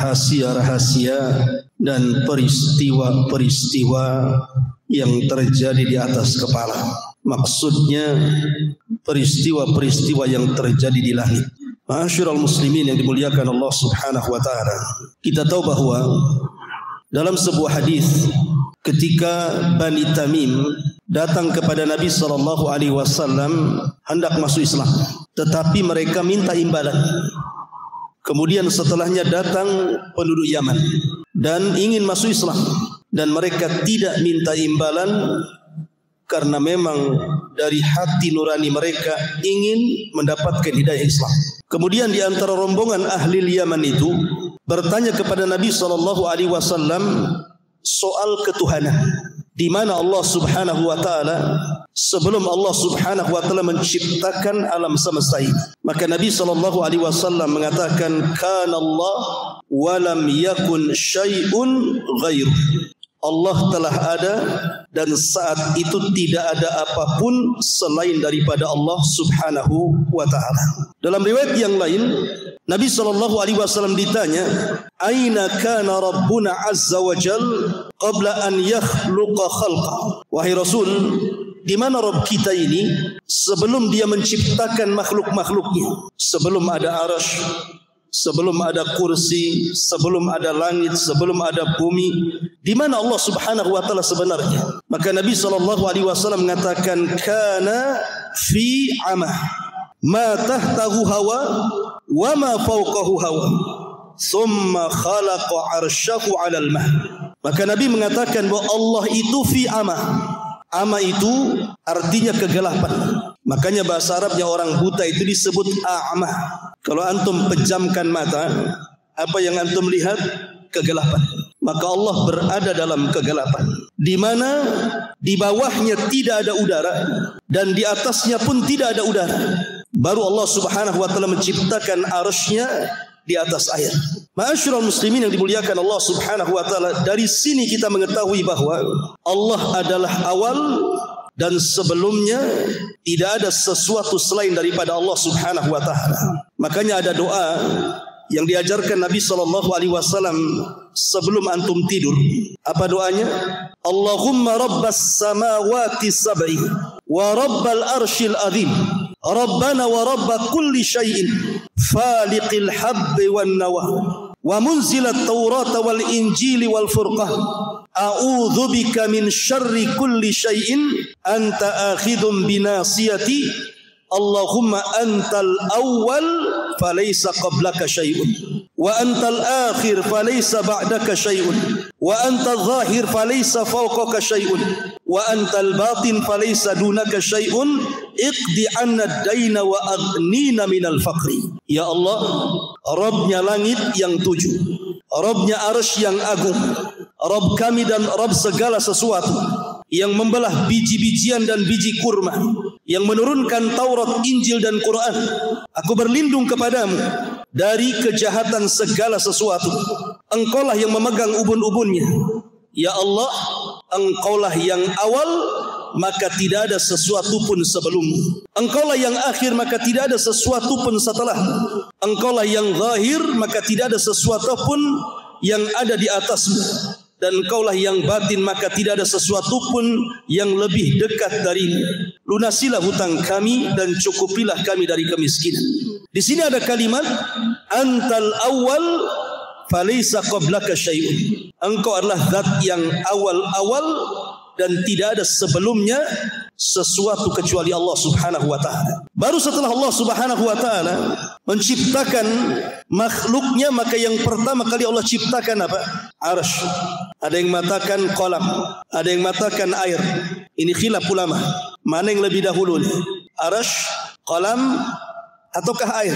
rahasia-rahasia dan peristiwa-peristiwa yang terjadi di atas kepala. Maksudnya peristiwa-peristiwa yang terjadi di langit. Ma'asyiral muslimin yang dimuliakan Allah Subhanahu wa taala. Kita tahu bahwa dalam sebuah hadis ketika Bani Tamim datang kepada Nabi sallallahu alaihi wasallam hendak masuk Islam, tetapi mereka minta imbalan. Kemudian setelahnya datang penduduk Yaman dan ingin masuk Islam, dan mereka tidak minta imbalan karena memang dari hati nurani mereka ingin mendapatkan hidayah Islam. Kemudian di antara rombongan ahli Yaman itu bertanya kepada Nabi sallallahu alaihi wasallam soal ketuhanan, di mana Allah Subhanahu wa taala sebelum Allah Subhanahu wa taala menciptakan alam semesta ini. Maka Nabi sallallahu alaihi wasallam mengatakan kana Allah wa lam yakun syai'un ghairu. Allah telah ada dan saat itu tidak ada apapun selain daripada Allah Subhanahu wa taala. Dalam riwayat yang lain Nabi sallallahu alaihi wasallam ditanya, "Aina kana Rabbuna azza wa jal qabla an yakhluqa khalqa?" Wahai Rasul, di mana Rabb kita ini sebelum dia menciptakan makhluk-makhluknya, sebelum ada arsy, sebelum ada kursi, sebelum ada langit, sebelum ada bumi, di mana Allah Subhanahu wa taala sebenarnya? Maka Nabi sallallahu alaihi wasallam mengatakan kana fi amah ma tahtahu hawa wa ma fawqahu hawa thumma khalaqa arsyahu 'alal mah. Maka Nabi mengatakan bahwa Allah itu fi amah. Ama itu artinya kegelapan. Makanya bahasa Arabnya orang buta itu disebut a'mah. Kalau antum pejamkan mata, apa yang antum lihat? Kegelapan. Maka Allah berada dalam kegelapan, di mana di bawahnya tidak ada udara dan di atasnya pun tidak ada udara. Baru Allah Subhanahu wa taala menciptakan arsy-Nya di atas air. Ma'asyiral muslimin yang dimuliakan Allah Subhanahu wa taala, dari sini kita mengetahui bahwa Allah adalah awal dan sebelumnya tidak ada sesuatu selain daripada Allah Subhanahu wa taala. Makanya ada doa yang diajarkan Nabi sallallahu alaihi wasallam sebelum antum tidur. Apa doanya? Allahumma rabbas samawati sab'i wa rabbal arsyil azim, rabbana wa rabb kulli syai'in, faliqil habbi wan nawa, wa munzilat taurata wal injili wal furqan, a'udzu bika min syarri kulli syai'in anta akhidhum binasiyati, Allahumma antal awwal falaysa qablaka syai'un wa antal akhir falaysa ba'daka syai'un wa antal zahir falaysa fawqaka syai'un wa antal batin falaysa dunaka syai'un iqdi 'anna ad-daina wa aghnina minal faqri. Ya Allah, Rabbnya langit yang tujuh, Rabbnya arsy yang agung, Rabb kami dan Rabb segala sesuatu, yang membelah biji-bijian dan biji kurma, yang menurunkan Taurat, Injil dan Quran. Aku berlindung kepadamu dari kejahatan segala sesuatu. Engkaulah yang memegang ubun-ubunnya. Ya Allah, Engkaulah yang awal, maka tidak ada sesuatu pun sebelummu. Engkaulah yang akhir, maka tidak ada sesuatu pun setelahmu. Engkaulah yang zahir, maka tidak ada sesuatu pun yang ada di atasmu. Dan Engkaulah yang batin, maka tidak ada sesuatu pun yang lebih dekat darimu. Lunasilah hutang kami dan cukupilah kami dari kemiskinan. Di sini ada kalimat antal awal falaysa qablaka syai'un. Engkau adalah zat yang awal-awal dan tidak ada sebelumnya sesuatu kecuali Allah Subhanahu wa taala. Baru setelah Allah Subhanahu wa taala menciptakan makhluknya, maka yang pertama kali Allah ciptakan apa? Arsy. Ada yang mengatakan qalam, ada yang mengatakan air. Ini khilaf ulama. Mana yang lebih dahulu nih? Arsy, qalam ataukah air?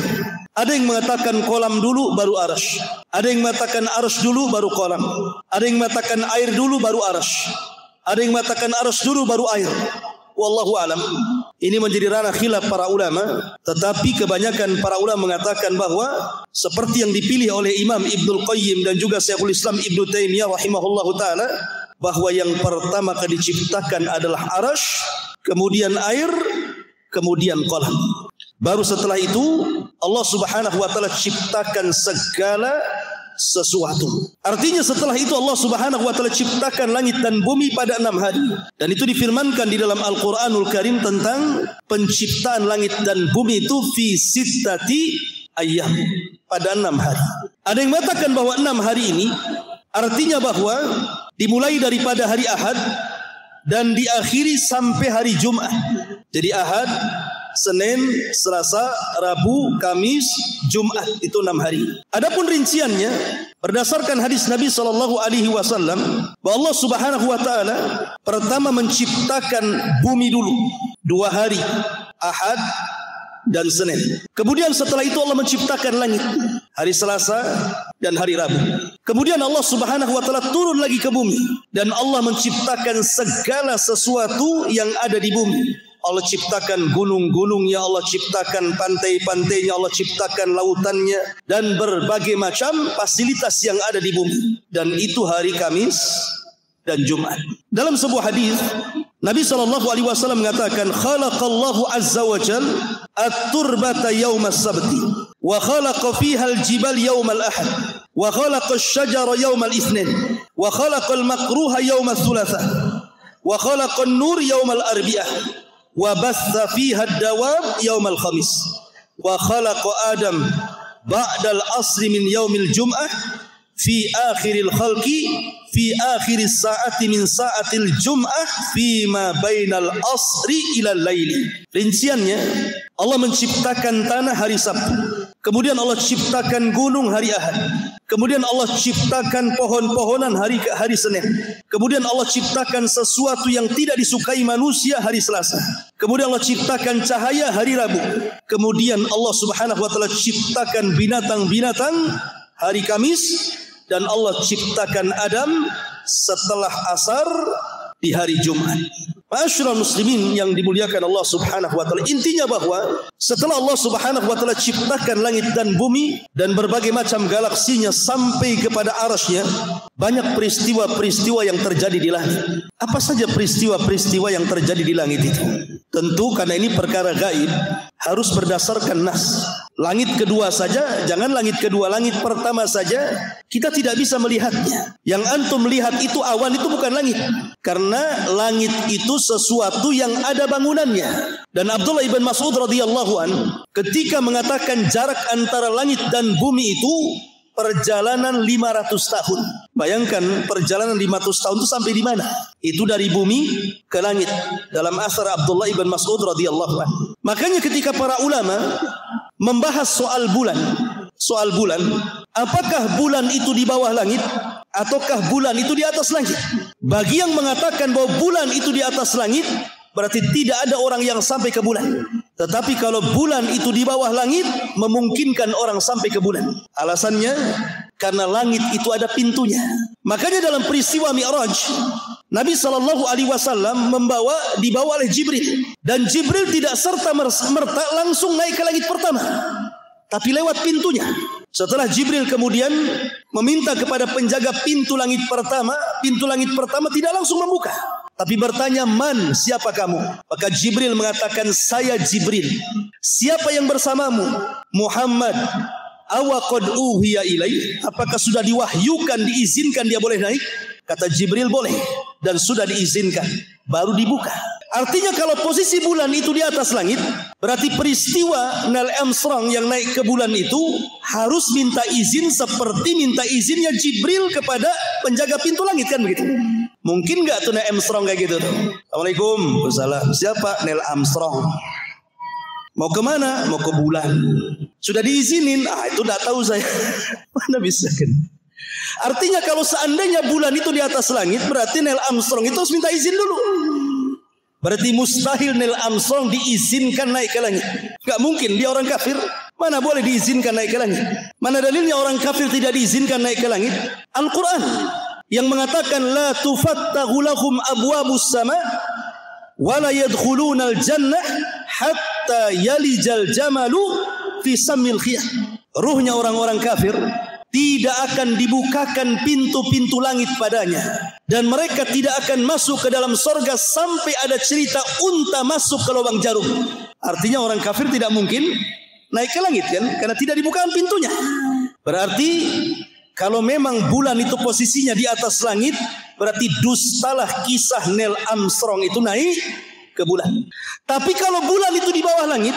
Ada yang mengatakan qalam dulu baru arsy. Ada yang mengatakan arsy dulu baru qalam. Ada yang mengatakan air dulu baru arsy. Ada yang mengatakan arsy dulu baru air. Wallahu alam. Ini menjadi ranah khilaf para ulama, tetapi kebanyakan para ulama mengatakan bahwa seperti yang dipilih oleh Imam Ibnul Qayyim dan juga Syekhul Islam Ibnu Taimiyah rahimahullahu taala, bahwa yang pertama kali diciptakan adalah arsy, kemudian air, kemudian qalam. Baru setelah itu Allah Subhanahu wa taala ciptakan segala sesuatu. Artinya setelah itu Allah Subhanahu wa taala ciptakan langit dan bumi pada 6 hari. Dan itu difirmankan di dalam Al-Qur'anul Karim tentang penciptaan langit dan bumi itu fi sittati ayyam, pada 6 hari. Ada yang mengatakan bahwa 6 hari ini artinya bahwa dimulai daripada hari Ahad dan diakhiri sampai hari Jumat. Jadi Ahad, Senin, Selasa, Rabu, Kamis, Jumat, itu 6 hari. Adapun rinciannya berdasarkan hadis Nabi SAW bahwa Allah Subhanahu wa taala pertama menciptakan bumi dulu 2 hari, Ahad dan Senin. Kemudian setelah itu Allah menciptakan langit, hari Selasa dan hari Rabu. Kemudian Allah Subhanahu wa taala turun lagi ke bumi dan Allah menciptakan segala sesuatu yang ada di bumi. Allah ciptakan gunung-gunungnya, Allah ciptakan pantai-pantainya, Allah ciptakan lautannya dan berbagai macam fasilitas yang ada di bumi. Dan itu hari Kamis dan Jumat. Dalam sebuah hadis Nabi SAW mengatakan, khalaqallahu azza wa jal at-turbata yawmas sabti wa khalaqa fiha al-jibal yawmal ahad wa khalaqa asy-syajara yawmal itsnin wa khalaqa al-makruha yawmas thulatha wa khalaqa an-nur yawmal arbi'ah wa batha fiha ad-dawab yawmal khamis wa khalaqa adam ba'dal asri min yaumil jum'ah fi akhiril khalqi fi akhiris saati min saatil jum'ah fi ma bainal asri ilal laili. Rinciannya, Allah menciptakan tanah hari Sabtu, kemudian Allah ciptakan gunung hari Ahad, kemudian Allah ciptakan pohon-pohonan hari Senin, kemudian Allah ciptakan sesuatu yang tidak disukai manusia hari Selasa, kemudian Allah ciptakan cahaya hari Rabu, kemudian Allah Subhanahu wa taala ciptakan binatang-binatang hari Kamis, dan Allah ciptakan Adam setelah asar di hari Jumat. Ma'asyiral muslimin yang dimuliakan Allah Subhanahu wa taala, intinya bahwa setelah Allah Subhanahu wa taala ciptakan langit dan bumi dan berbagai macam galaksinya sampai kepada arasy-Nya, banyak peristiwa-peristiwa yang terjadi di langit. Apa saja peristiwa-peristiwa yang terjadi di langit itu? Tentu karena ini perkara gaib, harus berdasarkan nas. Langit kedua saja, jangan langit kedua, langit pertama saja kita tidak bisa melihatnya. Yang antum melihat itu awan, itu bukan langit. Karena langit itu sesuatu yang ada bangunannya. Dan Abdullah ibn Mas'ud radhiyallahu an ketika mengatakan jarak antara langit dan bumi itu perjalanan 500 tahun. Bayangkan perjalanan 500 tahun itu sampai di mana? Itu dari bumi ke langit. Dalam asar Abdullah ibn Mas'ud radhiyallahu an. Makanya ketika para ulama membahas soal bulan, apakah bulan itu di bawah langit ataukah bulan itu di atas langit? Bagi yang mengatakan bahwa bulan itu di atas langit, berarti tidak ada orang yang sampai ke bulan. Tetapi kalau bulan itu di bawah langit, memungkinkan orang sampai ke bulan. Alasannya karena langit itu ada pintunya. Makanya dalam peristiwa Mi'raj, Nabi SAW dibawa oleh Jibril, dan Jibril tidak serta-merta langsung naik ke langit pertama, tapi lewat pintunya. Setelah Jibril kemudian meminta kepada penjaga pintu langit pertama tidak langsung membuka, tapi bertanya, "Man, siapa kamu?" Maka Jibril mengatakan, "Saya Jibril." "Siapa yang bersamamu?" "Muhammad." "Awa qad uhiya ilai?" Apakah sudah diwahyukan, diizinkan dia boleh naik? Kata Jibril, boleh, dan sudah diizinkan, baru dibuka. Artinya kalau posisi bulan itu di atas langit, berarti peristiwa Neil Armstrong yang naik ke bulan itu harus minta izin seperti minta izinnya Jibril kepada penjaga pintu langit, kan begitu? Mungkin nggak tuh Neil Armstrong kayak gitu? Assalamualaikum. Waalaikumsalam. Siapa? Neil Armstrong. Mau kemana? Mau ke bulan. Sudah diizinin? Itu nggak tahu saya. Mana bisa kan? Artinya kalau seandainya bulan itu di atas langit, berarti Neil Armstrong itu harus minta izin dulu. Berarti mustahil Neil Armstrong diizinkan naik ke langit. Gak mungkin, dia orang kafir. Mana boleh diizinkan naik ke langit? Mana dalilnya orang kafir tidak diizinkan naik ke langit? Al-Quran yang mengatakan la tufattahu lahum abwabus sama wa la yadkhulunal jannah hatta yalijal jamalu fi sammil khiyah. Ruhnya orang-orang kafir tidak akan dibukakan pintu-pintu langit padanya, dan mereka tidak akan masuk ke dalam sorga sampai ada cerita unta masuk ke lubang jarum. Artinya orang kafir tidak mungkin naik ke langit, kan? Karena tidak dibukakan pintunya. Berarti Kalau memang bulan itu posisinya di atas langit, berarti dustalah kisah Neil Armstrong itu naik ke bulan. Tapi kalau bulan itu di bawah langit,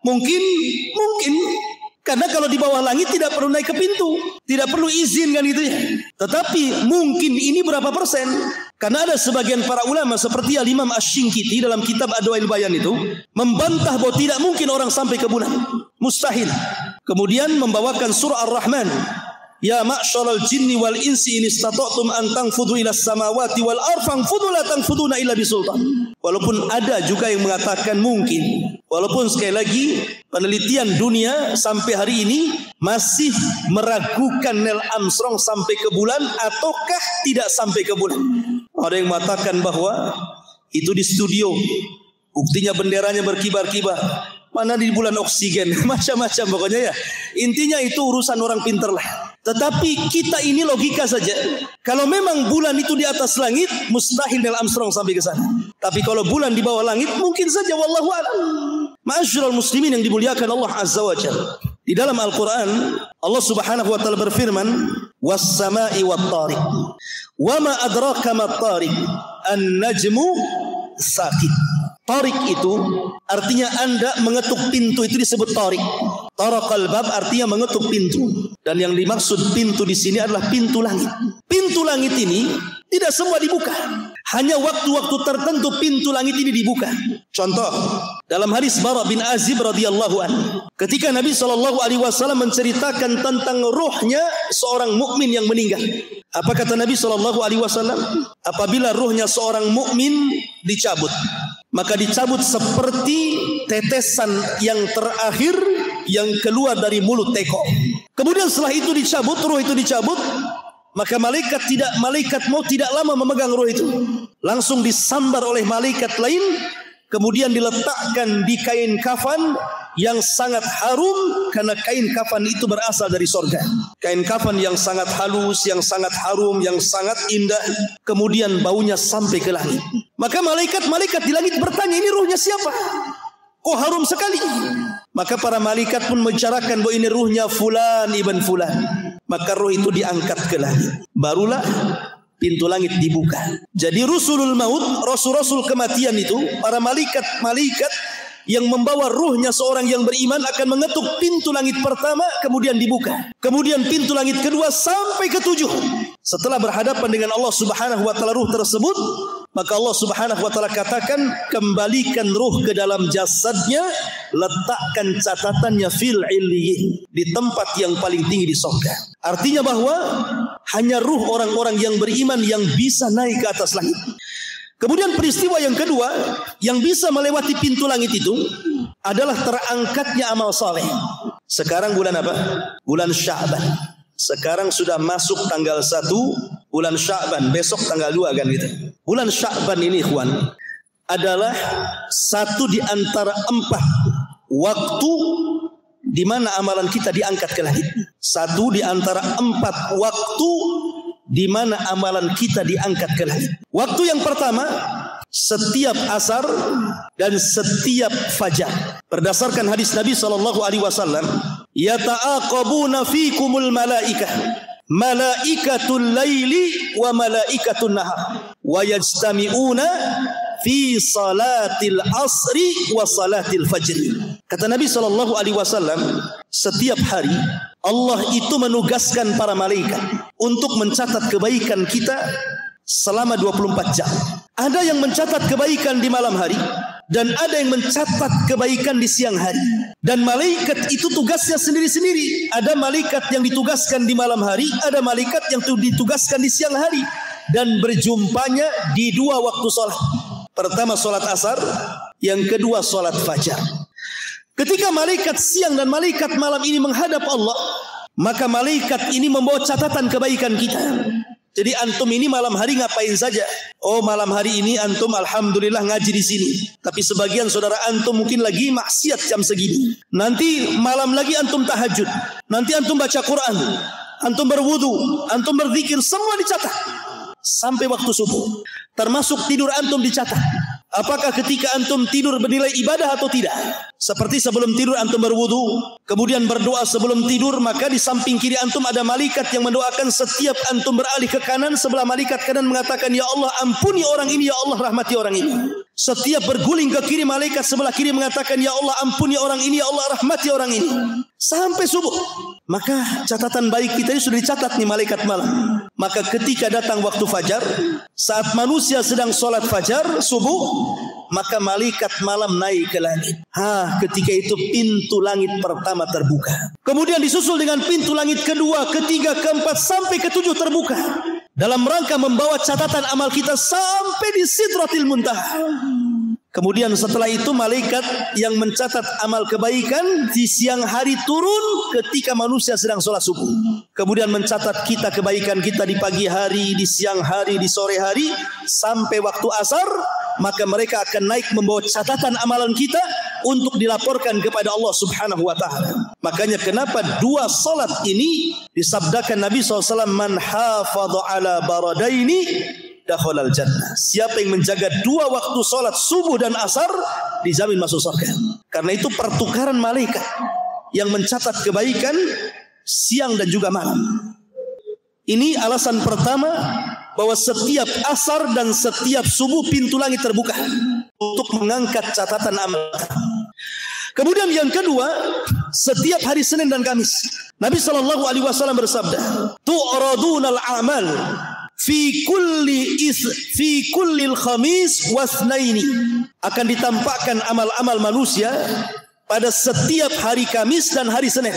mungkin karena kalau di bawah langit tidak perlu naik ke pintu, tidak perlu izin kan itu ya. Tetapi mungkin ini berapa persen? Karena ada sebagian para ulama seperti Al-Imam Asy-Syinkiti dalam kitab Adwail Bayan itu membantah bahwa tidak mungkin orang sampai ke bulan, mustahil. Kemudian membawakan surah Ar-Rahman, ya ma'syaral jinni wal insi in istata'tum an tanfudhu ila samawati wal ardh fanfudhu la tanfuduna illa bisultan. Walaupun ada juga yang mengatakan mungkin, walaupun sekali lagi penelitian dunia sampai hari ini masih meragukan Neil Armstrong sampai ke bulan ataukah tidak sampai ke bulan. Ada yang mengatakan bahwa itu di studio, buktinya benderanya berkibar-kibar. Mana di bulan oksigen, macam-macam pokoknya ya. Intinya itu urusan orang pintar lah. Tetapi kita ini logika saja. Kalau memang bulan itu di atas langit, mustahil Neil Armstrong sampai ke sana. Tapi kalau bulan di bawah langit, mungkin saja. Wallahu a'lam. Ma'asyiral muslimin yang dimuliakan Allah Azza wa Jalla. Di dalam Al-Quran, Allah Subhanahu wa Ta'ala berfirman, was-sama'i wat-tariq. Wa ma adraka mat-tariq. An-najmu saqit. Tarik itu artinya Anda mengetuk pintu, itu disebut tarik. Tarakal bab artinya mengetuk pintu. Dan yang dimaksud pintu di sini adalah pintu langit. Pintu langit ini tidak semua dibuka. Hanya waktu-waktu tertentu pintu langit ini dibuka. Contoh, dalam hadis Bara bin Azib radhiyallahu anhu, ketika Nabi SAW menceritakan tentang ruhnya seorang mukmin yang meninggal. Apa kata Nabi SAW? Apabila ruhnya seorang mukmin dicabut, maka dicabut seperti tetesan yang terakhir yang keluar dari mulut teko. Kemudian setelah itu dicabut, ruh itu dicabut, maka malaikat maut tidak lama memegang ruh itu. Langsung disambar oleh malaikat lain, kemudian diletakkan di kain kafan yang sangat harum, karena kain kafan itu berasal dari sorga. Kain kafan yang sangat halus, yang sangat harum, yang sangat indah, kemudian baunya sampai ke langit. Maka malaikat di langit bertanya, ini ruhnya siapa? Kok harum sekali? Maka para malaikat pun membicarakan bahwa ini ruhnya fulan ibn fulan. Maka ruh itu diangkat ke langit. Barulah pintu langit dibuka. Jadi rusulul maut, rasul-rasul kematian itu, para malaikat yang membawa ruhnya seorang yang beriman akan mengetuk pintu langit pertama, kemudian dibuka. Kemudian pintu langit kedua sampai ke-7. Setelah berhadapan dengan Allah Subhanahu wa Ta'ala ruh tersebut, maka Allah Subhanahu wa Ta'ala katakan, kembalikan ruh ke dalam jasadnya, letakkan catatannya fil illiyin, di tempat yang paling tinggi di surga. Artinya bahwa hanya ruh orang-orang yang beriman yang bisa naik ke atas langit. Kemudian peristiwa yang kedua yang bisa melewati pintu langit itu adalah terangkatnya amal saleh. Sekarang bulan apa? Bulan Sya'ban. Sekarang sudah masuk tanggal 1 bulan Sya'ban, besok tanggal 2 kan gitu. Bulan Sya'ban ini ikhwan adalah satu di antara 4 waktu di mana amalan kita diangkat ke langit. Satu di antara 4 waktu di mana amalan kita diangkat ke langit. Waktu yang pertama, setiap asar dan setiap fajar. Berdasarkan hadis Nabi SAW, yata'aqabuna fikumul malaikah, malaikatul laili wa malaikatul nahar, wa yajtami'una fi salatil asri wa salatil fajr. Kata Nabi SAW, setiap hari Allah itu menugaskan para malaikat untuk mencatat kebaikan kita selama 24 jam. Ada yang mencatat kebaikan di malam hari dan ada yang mencatat kebaikan di siang hari. Dan malaikat itu tugasnya sendiri-sendiri. Ada malaikat yang ditugaskan di malam hari, ada malaikat yang ditugaskan di siang hari. Dan berjumpanya di 2 waktu sholat. Pertama sholat asar, yang kedua sholat fajar. Ketika malaikat siang dan malaikat malam ini menghadap Allah, maka malaikat ini membawa catatan kebaikan kita. Jadi antum ini malam hari ngapain saja? Oh, malam hari ini antum alhamdulillah ngaji di sini. Tapi sebagian saudara antum mungkin lagi maksiat jam segini. Nanti malam lagi antum tahajud. Nanti antum baca Quran. Antum berwudu, antum berzikir, semua dicatat. Sampai waktu subuh. Termasuk tidur antum dicatat. Apakah ketika antum tidur bernilai ibadah atau tidak? Seperti sebelum tidur antum berwudu, kemudian berdoa sebelum tidur, maka di samping kiri antum ada malaikat yang mendoakan. Setiap antum beralih ke kanan, sebelah malaikat kanan mengatakan, ya Allah ampuni orang ini, ya Allah rahmati orang ini. Setiap berguling ke kiri, malaikat sebelah kiri mengatakan, ya Allah ampuni orang ini, ya Allah rahmati orang ini. Sampai subuh. Maka catatan baik kita ini sudah dicatat nih malaikat malam. Maka ketika datang waktu fajar, saat manusia sedang sholat fajar subuh, maka malaikat malam naik ke langit. Ketika itu pintu langit pertama terbuka. Kemudian disusul dengan pintu langit kedua, ketiga, keempat, sampai ketujuh terbuka. Dalam rangka membawa catatan amal kita sampai di Sidratil Muntaha. Kemudian setelah itu malaikat yang mencatat amal kebaikan di siang hari turun ketika manusia sedang sholat subuh. Kemudian mencatat kita kebaikan kita di pagi hari, di siang hari, di sore hari, sampai waktu asar. Maka mereka akan naik membawa catatan amalan kita untuk dilaporkan kepada Allah Subhanahu wa ta'ala. Makanya kenapa dua salat ini disabdakan Nabi SAW, man hafadha ala baradaini dakhalal jannah. Siapa yang menjaga dua waktu salat subuh dan asar dijamin masuk surga. Karena itu pertukaran malaikat yang mencatat kebaikan siang dan juga malam. Ini alasan pertama bahwa setiap asar dan setiap subuh pintu langit terbuka untuk mengangkat catatan amal. Kemudian yang kedua, setiap hari Senin dan Kamis Nabi SAW bersabda, tu'radunal a'mal fi kullil khamis wasnaini. Akan ditampakkan amal-amal manusia pada setiap hari Kamis dan hari Senin.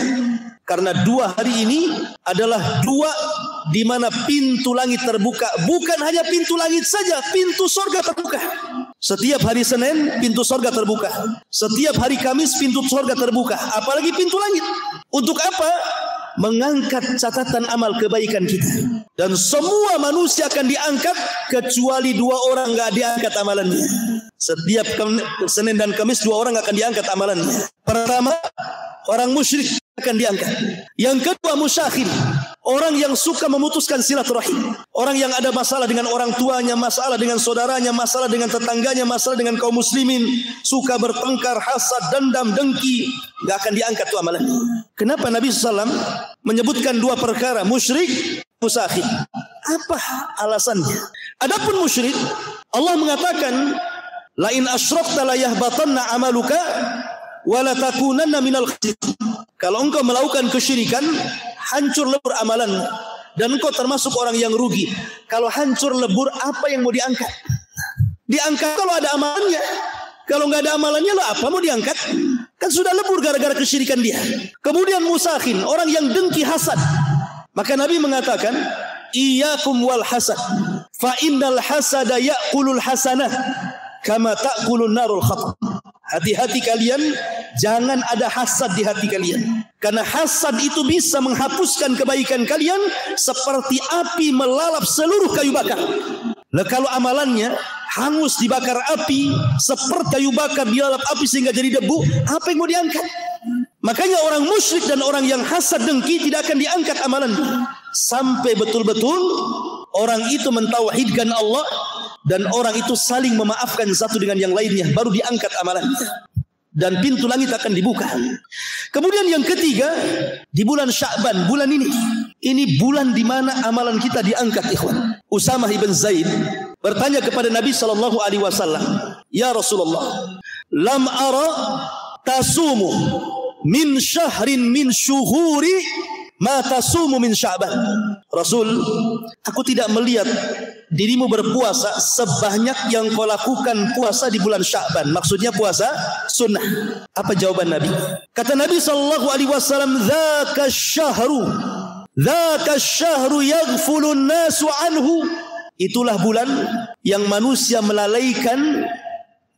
Karena dua hari ini adalah dua di mana pintu langit terbuka. Bukan hanya pintu langit saja, pintu sorga terbuka. Setiap hari Senin pintu sorga terbuka. Setiap hari Kamis pintu sorga terbuka. Apalagi pintu langit. Untuk apa? Mengangkat catatan amal kebaikan kita. Dan semua manusia akan diangkat kecuali dua orang gak diangkat amalannya. Setiap Senin dan Kamis dua orang akan diangkat amalannya. Pertama, orang musyrik akan diangkat. Yang kedua, musyakhir, orang yang suka memutuskan silaturahim. Orang yang ada masalah dengan orang tuanya, masalah dengan saudaranya, masalah dengan tetangganya, masalah dengan kaum muslimin, suka bertengkar, hasad, dendam, dengki, gak akan diangkat tuh amalannya. Kenapa Nabi SAW menyebutkan dua perkara, musyrik, musyakhir? Apa alasannya? Adapun musyrik, Allah mengatakan, la in asyrakta la yahbatanna amaluka wa la takunanna minal khasirin. Kalau engkau melakukan kesyirikan, hancur lebur amalan dan engkau termasuk orang yang rugi. Kalau hancur lebur, apa yang mau diangkat? Diangkat kalau ada amalannya. Kalau nggak ada amalannya, lo apa mau diangkat? Kan sudah lebur gara-gara kesyirikan dia. Kemudian musakhin, orang yang dengki, hasad. Maka Nabi mengatakan, iyyakum wal hasad, fa innal hasada ya'kulul hasanah kama ta'kulun narul khatam. Hati-hati kalian, jangan ada hasad di hati kalian. Karena hasad itu bisa menghapuskan kebaikan kalian seperti api melalap seluruh kayu bakar. Nah, kalau amalannya hangus dibakar api, seperti kayu bakar dilalap api sehingga jadi debu, apa yang mau diangkat? Makanya orang musyrik dan orang yang hasad dengki tidak akan diangkat amalannya. Sampai betul-betul orang itu mentauhidkan Allah dan orang itu saling memaafkan satu dengan yang lainnya, baru diangkat amalannya dan pintu langit akan dibuka. Kemudian yang ketiga, di bulan Sya'ban, bulan ini bulan di mana amalan kita diangkat, ikhwan. Usamah ibn Zaid bertanya kepada Nabi SAW, ya Rasulullah, lam ara tasumu min syahrin min syuhuri ma tasumu min Sya'ban. Rasul, aku tidak melihat dirimu berpuasa sebanyak yang kau lakukan puasa di bulan Sya'ban. Maksudnya puasa sunnah. Apa jawaban Nabi? Kata Nabi SAW, dzaka syahru yaghfulun nasu anhu. Itulah bulan yang manusia melalaikan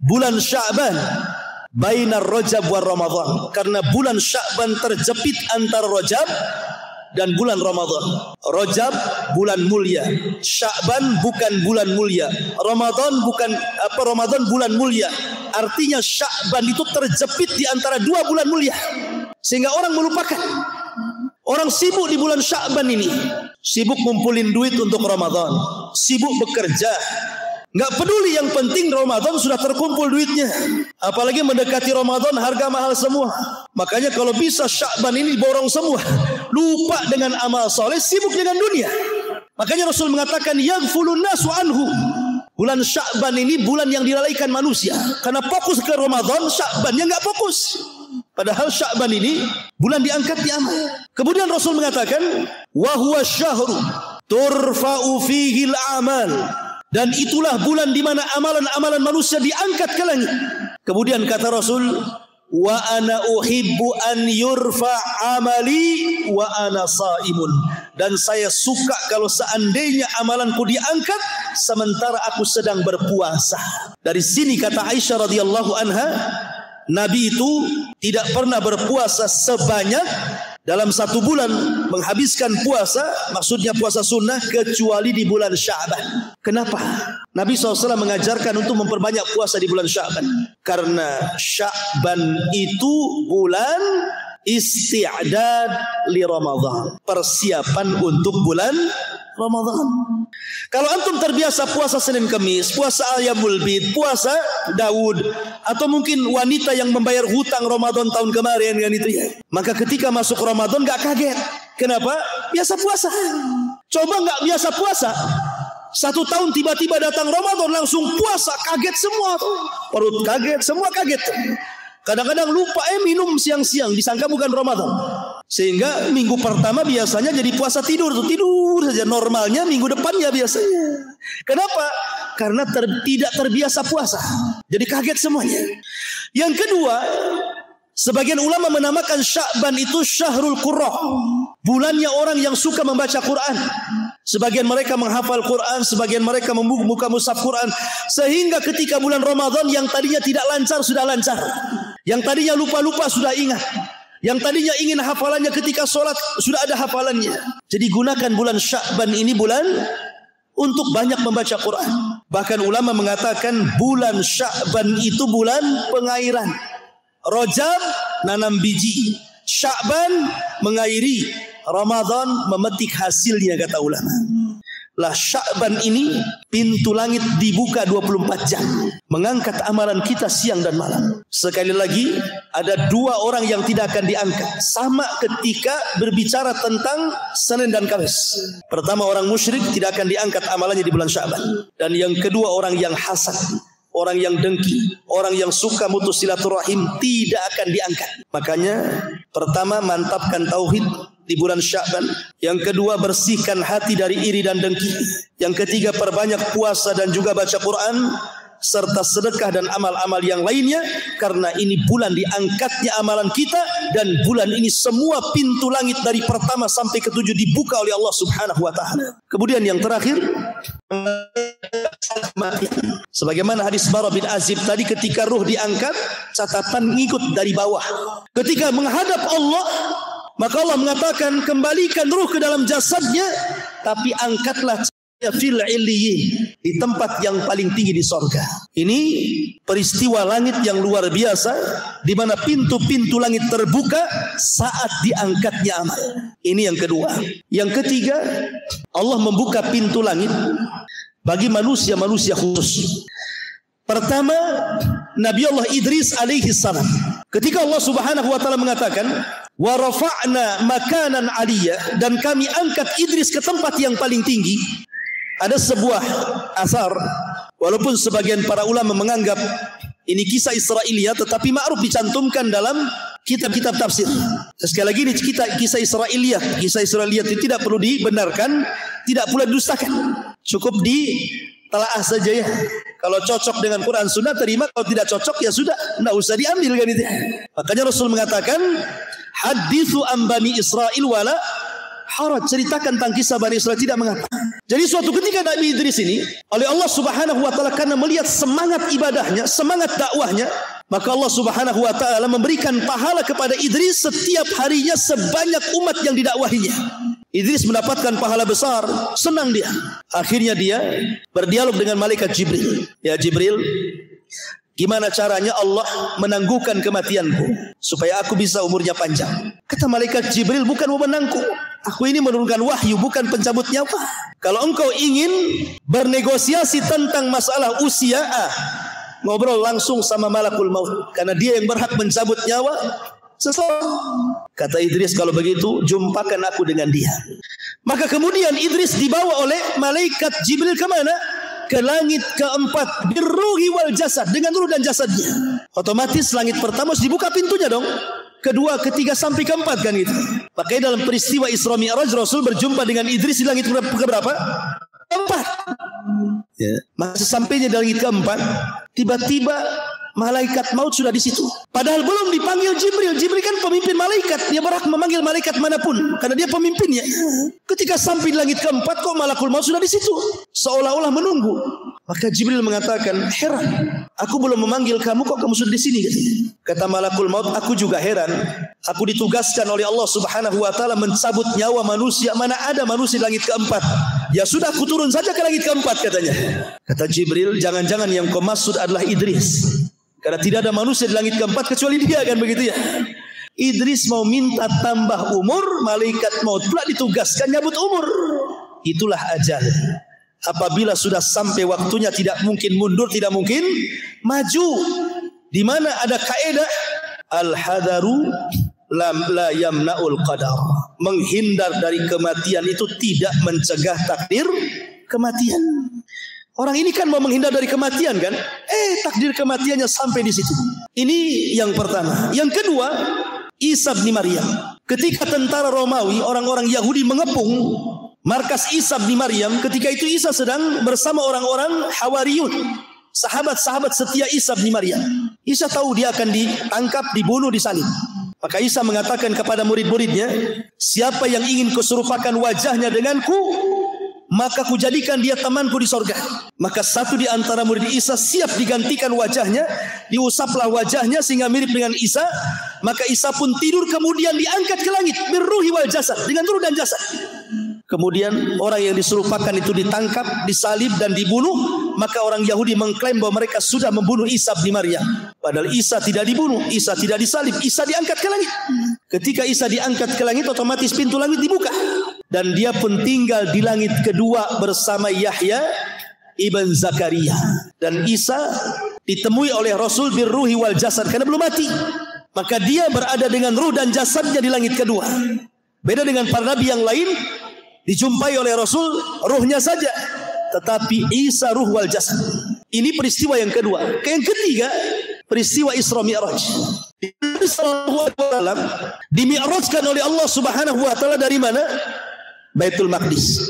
bulan Sya'ban. Bainar Rajab wa Ramadan. Karena bulan Sya'ban terjepit antara Rajab dan bulan Ramadan. Rajab bulan mulia, Sya'ban bukan bulan mulia, Ramadan bulan mulia. Artinya Sya'ban itu terjepit di antara dua bulan mulia, sehingga orang melupakan. Orang sibuk di bulan Sya'ban ini, sibuk ngumpulin duit untuk Ramadan, sibuk bekerja, Nggak peduli, yang penting Ramadan sudah terkumpul duitnya. Apalagi mendekati Ramadan harga mahal semua. Makanya kalau bisa Sya'ban ini borong semua. Lupa dengan amal soleh, sibuk dengan dunia. Makanya Rasul mengatakan yaghfulun nasu anhu. Bulan Sya'ban ini bulan yang dilalaikan manusia. Karena fokus ke Ramadan, Sya'ban yang nggak fokus. Padahal Sya'ban ini bulan diangkat di amal. Kemudian Rasul mengatakan wa huwa syahru turfa'u fihi al-amal. Dan itulah bulan di mana amalan-amalan manusia diangkat ke langit. Kemudian kata Rasul, wa ana uhibbu an yurfa amali wa ana saimun. Dan saya suka kalau seandainya amalanku diangkat sementara aku sedang berpuasa. Dari sini kata Aisyah radhiyallahu anha, Nabi itu tidak pernah berpuasa sebanyak dalam satu bulan menghabiskan puasa, maksudnya puasa sunnah, kecuali di bulan Sya'ban. Kenapa? Nabi SAW mengajarkan untuk memperbanyak puasa di bulan Sya'ban. Karena Sya'ban itu bulan isti'dad li Ramadan, persiapan untuk bulan Ramadan. Kalau antum terbiasa puasa Senin Kamis, puasa Ayyamul Bid, puasa Daud, atau mungkin wanita yang membayar hutang Ramadan tahun kemarin kan itu ya, maka ketika masuk Ramadan gak kaget. Kenapa? Biasa puasa. Coba gak biasa puasa, 1 tahun tiba-tiba datang Ramadan langsung puasa, kaget semua tuh. Perut kaget, semua kaget. Kadang-kadang lupa minum siang-siang, disangka bukan Ramadan. Sehingga minggu pertama biasanya jadi puasa tidur saja. Normalnya minggu depannya biasanya. Kenapa? Karena tidak terbiasa puasa. Jadi kaget semuanya. Yang kedua, sebagian ulama menamakan Sya'ban itu Syahrul Qurra, bulannya orang yang suka membaca Quran. Sebagian mereka menghafal Quran, sebagian mereka membuka mushaf Quran. Sehingga ketika bulan Ramadan yang tadinya tidak lancar sudah lancar, yang tadinya lupa-lupa sudah ingat, yang tadinya ingin hafalannya ketika sholat sudah ada hafalannya. Jadi gunakan bulan Sya'ban ini bulan untuk banyak membaca Quran. Bahkan ulama mengatakan bulan Sya'ban itu bulan pengairan. Rajab nanam biji, Sya'ban mengairi, Ramadan memetik hasilnya kata ulama. Lah Sya'ban ini pintu langit dibuka 24 jam, mengangkat amalan kita siang dan malam. Sekali lagi, ada 2 orang yang tidak akan diangkat sama ketika berbicara tentang Senin dan Kamis. Pertama, orang musyrik tidak akan diangkat amalannya di bulan Sya'ban. Dan yang kedua, orang yang hasad, orang yang dengki, orang yang suka mutus silaturahim tidak akan diangkat. Makanya pertama, mantapkan tauhid di bulan Sya'ban. Yang kedua, bersihkan hati dari iri dan dengki. Yang ketiga, perbanyak puasa dan juga baca Quran serta sedekah dan amal-amal yang lainnya, karena ini bulan diangkatnya amalan kita, dan bulan ini semua pintu langit dari pertama sampai ke-7 dibuka oleh Allah Subhanahu wa taala. Kemudian yang terakhir, sebagaimana hadis Bara bin Azib tadi, ketika ruh diangkat, catatan ngikut dari bawah. Ketika menghadap Allah, maka Allah mengatakan, kembalikan ruh ke dalam jasadnya, tapi angkatlah fil illiyin, di tempat yang paling tinggi di sorga. Ini peristiwa langit yang luar biasa, di mana pintu-pintu langit terbuka saat diangkatnya amal. Ini yang kedua. Yang ketiga, Allah membuka pintu langit bagi manusia-manusia khusus. Pertama, Nabi Allah Idris alaihi salam. Ketika Allah Subhanahu wa taala mengatakan, wa rafa'na makanan aliyah, dan kami angkat Idris ke tempat yang paling tinggi. Ada sebuah asar, walaupun sebagian para ulama menganggap ini kisah Israiliyah, tetapi ma'ruf dicantumkan dalam kitab-kitab tafsir. Sekali lagi ini kisah Israiliyah. Kisah Israiliyah itu tidak perlu dibenarkan, tidak pula didustakan. Cukup ditelaah saja ya. Kalau cocok dengan Quran Sunnah terima, kalau tidak cocok ya sudah, tidak usah diambil kan itu. Makanya Rasul mengatakan, hadithu an Bani Israil wala haraj, ceritakan tentang kisah Bani Israil, tidak mengapa. Jadi suatu ketika Nabi Idris ini oleh Allah Subhanahu wa taala, karena melihat semangat ibadahnya, semangat dakwahnya, maka Allah Subhanahu wa taala memberikan pahala kepada Idris setiap harinya sebanyak umat yang didakwahinya. Idris mendapatkan pahala besar, senang dia. Akhirnya dia berdialog dengan malaikat Jibril. Ya Jibril, gimana caranya Allah menangguhkan kematianku supaya aku bisa umurnya panjang? Kata malaikat Jibril, bukan mau menangku, Aku ini menurunkan wahyu, bukan pencabut nyawa. Kalau engkau ingin bernegosiasi tentang masalah usia, ngobrol langsung sama malakul maut, karena dia yang berhak mencabut nyawa seseorang. Kata Idris, kalau begitu jumpakan aku dengan dia. Maka kemudian Idris dibawa oleh malaikat Jibril ke mana? Ke langit keempat, birruhi wal jasad, dengan ruh dan jasadnya. Otomatis langit pertama dibuka pintunya dong. Kedua, ketiga, sampai keempat kan gitu. Makanya dalam peristiwa Isra Mi'raj Rasul berjumpa dengan Idris di langit keberapa? Keempat. Ya. Masa sampainya di langit keempat, tiba-tiba malaikat maut sudah di situ. Padahal belum dipanggil Jibril. Jibril kan pemimpin malaikat. Dia berhak memanggil malaikat manapun karena dia pemimpinnya. Ketika sampai di langit keempat, kok malakul maut sudah di situ, seolah-olah menunggu. Maka Jibril mengatakan, heran, aku belum memanggil kamu, kok kamu sudah di sini? Kata malakul maut, aku juga heran. Aku ditugaskan oleh Allah Subhanahu wa taala mencabut nyawa manusia. Mana ada manusia di langit keempat? Ya sudah, aku turun saja ke langit keempat, katanya. Kata Jibril, jangan-jangan yang kau maksud adalah Idris. Karena tidak ada manusia di langit keempat kecuali dia, kan begitu ya. Idris mau minta tambah umur, malaikat maut pula ditugaskan nyabut umur. Itulah ajal. Apabila sudah sampai waktunya, tidak mungkin mundur, tidak mungkin maju. Di mana ada kaidah al-hadaru la yamna'ul qadar. Menghindar dari kematian itu tidak mencegah takdir kematian. Orang ini kan mau menghindar dari kematian kan? Takdir kematiannya sampai di situ. Ini yang pertama. Yang kedua, Isa bin Maryam. Ketika tentara Romawi, orang-orang Yahudi mengepung markas Isa bin Maryam, ketika itu Isa sedang bersama orang-orang Hawariyun, sahabat-sahabat setia Isa bin Maryam. Isa tahu dia akan ditangkap, dibunuh, disalib. Maka Isa mengatakan kepada murid-muridnya, siapa yang ingin kuserupakan wajahnya denganku, maka kujadikan dia temanku di sorga. Maka satu di antara murid Isa siap digantikan wajahnya, diusaplah wajahnya sehingga mirip dengan Isa. Maka Isa pun tidur, kemudian diangkat ke langit, birruhi wal jasad, dengan ruh dan jasad. Kemudian orang yang diserupakan itu ditangkap, disalib dan dibunuh. Maka orang Yahudi mengklaim bahwa mereka sudah membunuh Isa bin Maryam. Padahal Isa tidak dibunuh, Isa tidak disalib, Isa diangkat ke langit. Ketika Isa diangkat ke langit, otomatis pintu langit dibuka. Dan dia pun tinggal di langit kedua bersama Yahya ibn Zakaria. Dan Isa ditemui oleh Rasul birruhi wal jasad karena belum mati. Maka dia berada dengan ruh dan jasadnya di langit kedua. Beda dengan para nabi yang lain, dijumpai oleh Rasul ruhnya saja, tetapi Isa ruh wal jasad. Ini peristiwa yang kedua. Yang ketiga, peristiwa Isra Mi'raj. Nabi sallallahu alaihi wasallam dimi'rajkan oleh Allah Subhanahu wa taala dari mana? Baitul Maqdis.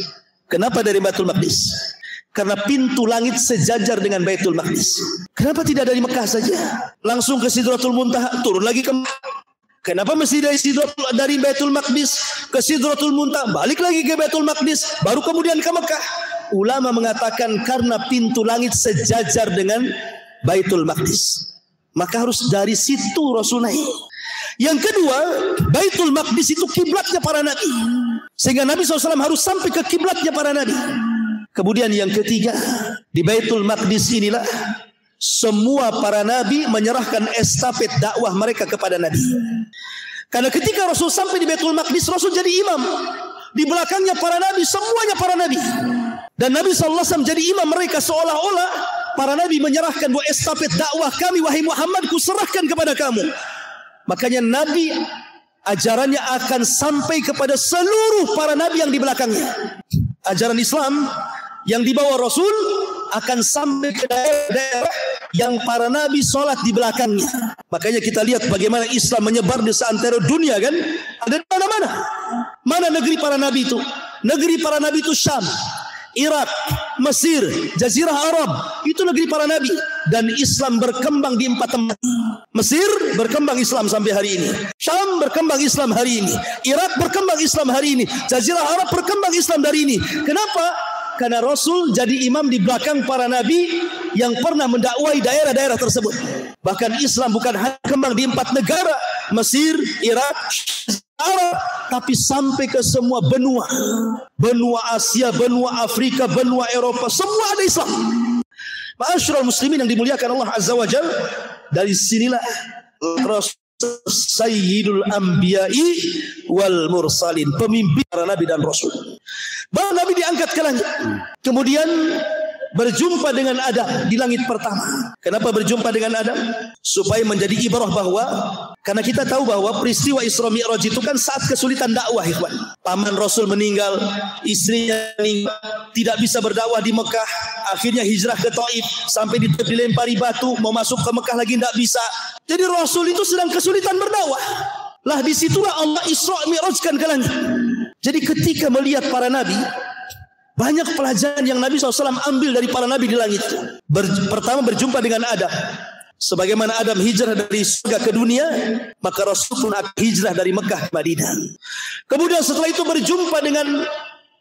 Kenapa dari Baitul Maqdis? Karena pintu langit sejajar dengan Baitul Maqdis. Kenapa tidak dari Mekah saja? Langsung ke Sidratul Muntaha, turun lagi ke Mekah. Kenapa mesti dari Baitul Maqdis ke Sidratul Muntaha, balik lagi ke Baitul Maqdis, baru kemudian ke Mekah? Ulama mengatakan karena pintu langit sejajar dengan Baitul Maqdis. Maka harus dari situ Rasul naik. Yang kedua, Baitul Maqdis itu kiblatnya para nabi. Sehingga Nabi SAW harus sampai ke kiblatnya para nabi. Kemudian yang ketiga, di Baitul Maqdis inilah semua para nabi menyerahkan estafet dakwah mereka kepada Nabi. Karena ketika Rasul sampai di Baitul Maqdis, Rasul jadi imam. Di belakangnya para nabi, semuanya para nabi. Dan Nabi SAW jadi imam mereka, seolah-olah para nabi menyerahkan bahwa estafet dakwah kami, wahai Muhammad, ku serahkan kepada kamu. Makanya Nabi ajarannya akan sampai kepada seluruh para nabi yang di belakangnya. Ajaran Islam yang dibawa Rasul akan sampai ke daerah yang para nabi sholat di belakangnya. Makanya kita lihat bagaimana Islam menyebar di seantero dunia kan. Ada di mana-mana. Mana negeri para nabi itu? Negeri para nabi itu Syam, Irak, Mesir, Jazirah Arab. Itu negeri para nabi. Dan Islam berkembang di 4 tempat. Mesir berkembang Islam sampai hari ini. Syam berkembang Islam hari ini. Irak berkembang Islam hari ini. Jazirah Arab berkembang Islam dari ini. Kenapa? Karena Rasul jadi imam di belakang para nabi yang pernah mendakwai daerah-daerah tersebut. Bahkan Islam bukan hanya berkembang di 4 negara, Mesir, Irak, Arab, tapi sampai ke semua benua. Benua Asia, benua Afrika, benua Eropa, semua ada Islam. Ma'asyiral muslimin yang dimuliakan Allah Azza wa Jalla, dari sinilah Rasul sayyidul anbiya'i wal mursalin, pemimpin para nabi dan rasul. Bahwa Nabi diangkat ke langit, kemudian berjumpa dengan Adam di langit pertama. Kenapa berjumpa dengan Adam? Supaya menjadi ibrah bahwa, karena kita tahu bahwa peristiwa Isra Mi'raj itu kan saat kesulitan dakwah, ikhwan. Paman Rasul meninggal, istrinya meninggal, tidak bisa berdakwah di Mekah, akhirnya hijrah ke Taif, sampai dilempari batu, mau masuk ke Mekah lagi tidak bisa. Jadi Rasul itu sedang kesulitan berdakwah. Lah disitulah Allah Isra Mi'rajkan ke langit. Jadi ketika melihat para nabi, banyak pelajaran yang Nabi SAW ambil dari para nabi di langit. Pertama berjumpa dengan Adam. Sebagaimana Adam hijrah dari surga ke dunia, maka Rasul pun akan hijrah dari Mekah ke Madinah. Kemudian setelah itu berjumpa dengan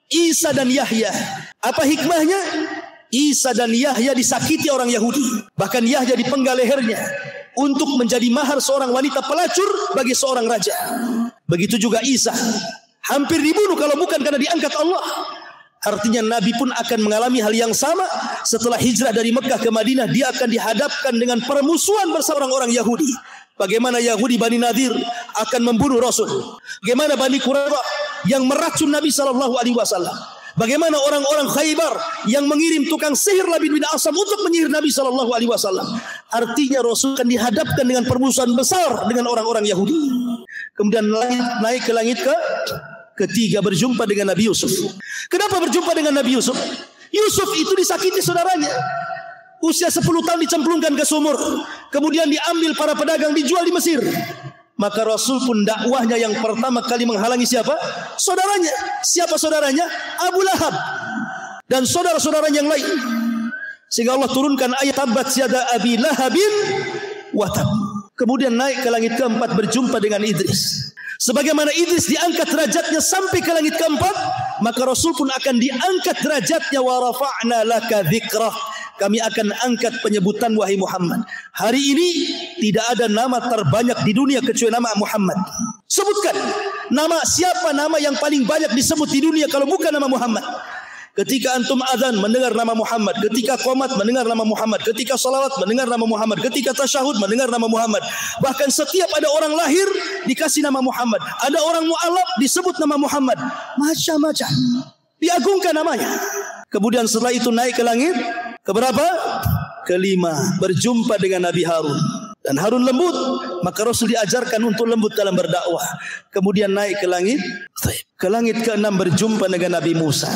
Isa dan Yahya. Apa hikmahnya? Isa dan Yahya disakiti orang Yahudi. Bahkan Yahya dipenggal lehernya untuk menjadi mahar seorang wanita pelacur bagi seorang raja. Begitu juga Isa, hampir dibunuh kalau bukan karena diangkat Allah. Artinya Nabi pun akan mengalami hal yang sama. Setelah hijrah dari Mekah ke Madinah, dia akan dihadapkan dengan permusuhan bersama orang-orang Yahudi. Bagaimana Yahudi Bani Nadir akan membunuh Rasul. Bagaimana Bani Quraidah yang meracun Nabi SAW. Bagaimana orang-orang Khaybar yang mengirim tukang sihir Labid bin Asam untuk menyihir Nabi SAW. Artinya Rasul akan dihadapkan dengan permusuhan besar dengan orang-orang Yahudi. Kemudian naik ke langit ketiga, berjumpa dengan Nabi Yusuf. Kenapa berjumpa dengan Nabi Yusuf? Yusuf itu disakiti saudaranya. Usia 10 tahun dicemplungkan ke sumur. Kemudian diambil para pedagang, dijual di Mesir. Maka Rasul pun dakwahnya yang pertama kali menghalangi siapa? Saudaranya. Siapa saudaranya? Abu Lahab dan saudara-saudaranya yang lain. Sehingga Allah turunkan ayat tabat yada abi lahabin wa tab. Kemudian naik ke langit keempat, berjumpa dengan Idris. Sebagaimana Idris diangkat derajatnya sampai ke langit keempat, maka Rasul pun akan diangkat derajatnya. Wa rafa'na laka dzikrah. Kami akan angkat penyebutan wahai Muhammad. Hari ini tidak ada nama terbanyak di dunia kecuali nama Muhammad. Sebutkan siapa nama yang paling banyak disebut di dunia kalau bukan nama Muhammad. Ketika antum azan mendengar nama Muhammad, ketika qomat mendengar nama Muhammad, ketika salawat mendengar nama Muhammad, ketika tasyahud mendengar nama Muhammad. Bahkan setiap ada orang lahir dikasih nama Muhammad, ada orang mu'alaf disebut nama Muhammad. Macam-macam diagungkan namanya. Kemudian setelah itu naik ke langit keberapa? Kelima, berjumpa dengan Nabi Harun. Dan Harun lembut, maka Rasul diajarkan untuk lembut dalam berdakwah. Kemudian naik ke langit. Ke langit ke-6 berjumpa dengan Nabi Musa.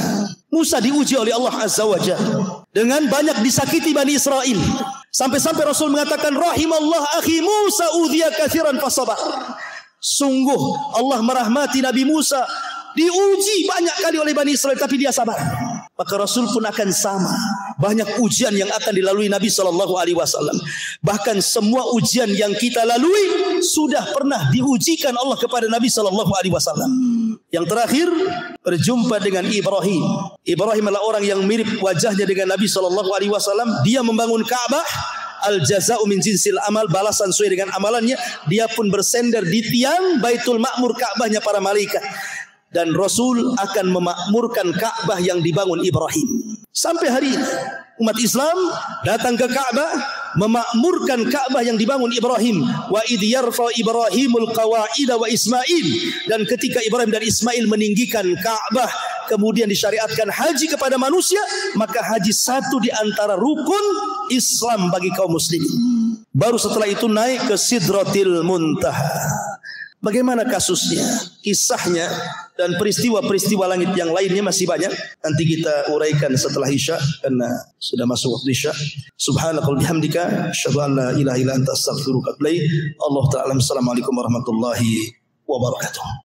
Musa diuji oleh Allah Azza wa Jalla dengan banyak disakiti Bani Israel. Sampai-sampai Rasul mengatakan, rahimallah akhi Musa udhiya katsiran fasabar. Sungguh Allah merahmati Nabi Musa, diuji banyak kali oleh Bani Israel tapi dia sabar. Maka Rasul pun akan sama. Banyak ujian yang akan dilalui Nabi SAW. Bahkan semua ujian yang kita lalui sudah pernah diujikan Allah kepada Nabi SAW. Yang terakhir berjumpa dengan Ibrahim. Ibrahim adalah orang yang mirip wajahnya dengan Nabi SAW. Dia membangun Ka'bah. Al-jaza'u min jinsil amal, balasan sesuai dengan amalannya. Dia pun bersender di tiang Baitul Ma'mur, Ka'bahnya para malaikat. Dan Rasul akan memakmurkan Ka'bah yang dibangun Ibrahim. Sampai hari ini umat Islam datang ke Ka'bah, memakmurkan Ka'bah yang dibangun Ibrahim. Wa idh yarfa Ibrahimul qawa'ida wa Ismail. Dan ketika Ibrahim dan Ismail meninggikan Ka'bah, kemudian disyariatkan haji kepada manusia, maka haji satu di antara rukun Islam bagi kaum muslimin. Baru setelah itu naik ke Sidratil Muntaha. Bagaimana kasusnya, kisahnya, dan peristiwa-peristiwa langit yang lainnya masih banyak. Nanti kita uraikan setelah Isya karena sudah masuk waktu Isya. Subhanakallahumma bihamdika asyhadu an la ilaha illa anta astaghfiruka wa atubu ilaik. Allah ta'ala. Assalamualaikum warahmatullahi wabarakatuh.